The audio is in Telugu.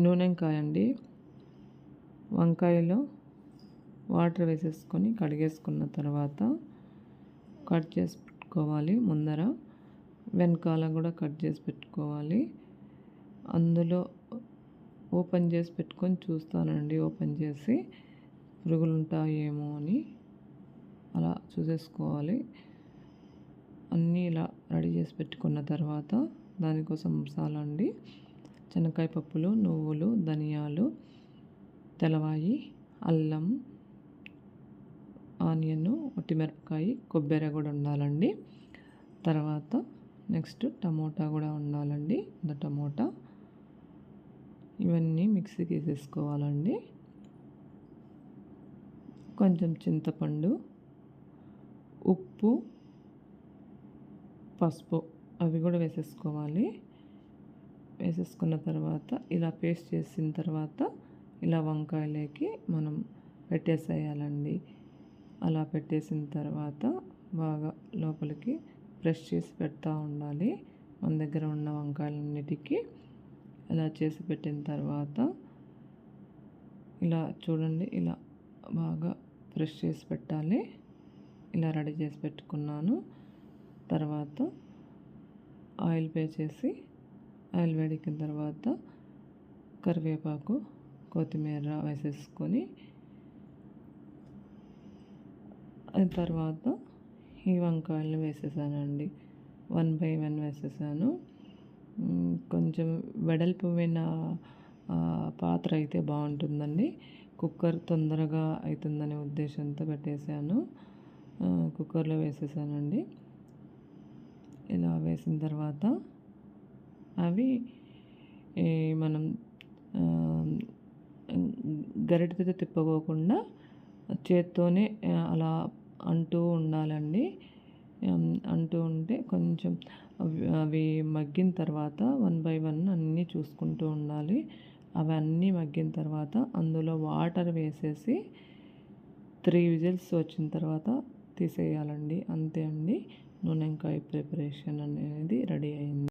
నూనెంకాయ అండి. వంకాయలో వాటర్ వేసేసుకొని కడిగేసుకున్న తర్వాత కట్ చేసి పెట్టుకోవాలి. ముందర వెనకాల కూడా కట్ చేసి పెట్టుకోవాలి. అందులో ఓపెన్ చేసి పెట్టుకొని చూస్తానండి. ఓపెన్ చేసి పురుగులు ఉంటాయేమో అని అలా చూసేసుకోవాలి. అన్నీ ఇలా రెడీ చేసి పెట్టుకున్న తర్వాత దానికోసం మసాలా అండి. శనక్కాయ పప్పులు, నువ్వులు, ధనియాలు, తెల్లవాయి, అల్లం, ఆనియన్, ఒట్టిమిరపకాయ, కొబ్బరి కూడా ఉండాలండి. తర్వాత నెక్స్ట్ టమోటా కూడా ఉండాలండి. టమోటా ఇవన్నీ మిక్సీకి వేసేసుకోవాలండి. కొంచెం చింతపండు, ఉప్పు, పసుపు అవి కూడా వేసేసుకోవాలి. వేసేసుకున్న తర్వాత ఇలా పేస్ట్ చేసిన తర్వాత ఇలా వంకాయలకి మనం పెట్టేసేయాలండి. అలా పెట్టేసిన తర్వాత బాగా లోపలికి ప్రెస్ చేసి పెడతా ఉండాలి. మన దగ్గర ఉన్న వంకాయలన్నిటికీ ఇలా చేసి పెట్టిన తర్వాత ఇలా చూడండి, ఇలా బాగా ప్రెస్ చేసి పెట్టాలి. ఇలా రెడీ చేసి పెట్టుకున్నాను. తర్వాత ఆయిల్ చేసి ఆయిల్ వేడెక్కిన తర్వాత కరివేపాకు, కొత్తిమీర వేసేసుకొని తర్వాత ఈ వంకాయలను వేసేసానండి. 1 by 1 వేసేసాను. కొంచెం వెడల్పుమైన పాత్ర అయితే బాగుంటుందండి. కుక్కర్ తొందరగా అవుతుందనే ఉద్దేశంతో పెట్టేశాను. కుక్కర్లో వేసేసానండి. ఇలా వేసిన తర్వాత అవి మనం గరిటెతో తిప్పుకోకుండా చేత్తోనే అలా అంటూ ఉండాలండి. అంటూ ఉంటే కొంచెం అవి మగ్గిన తర్వాత 1 by 1 అన్నీ చూసుకుంటూ ఉండాలి. అవన్నీ మగ్గిన తర్వాత అందులో వాటర్ వేసేసి 3 విజిల్స్ వచ్చిన తర్వాత తీసేయాలండి. అంతే అండి, నూనెంకాయ ప్రిపరేషన్ అనేది రెడీ అయింది.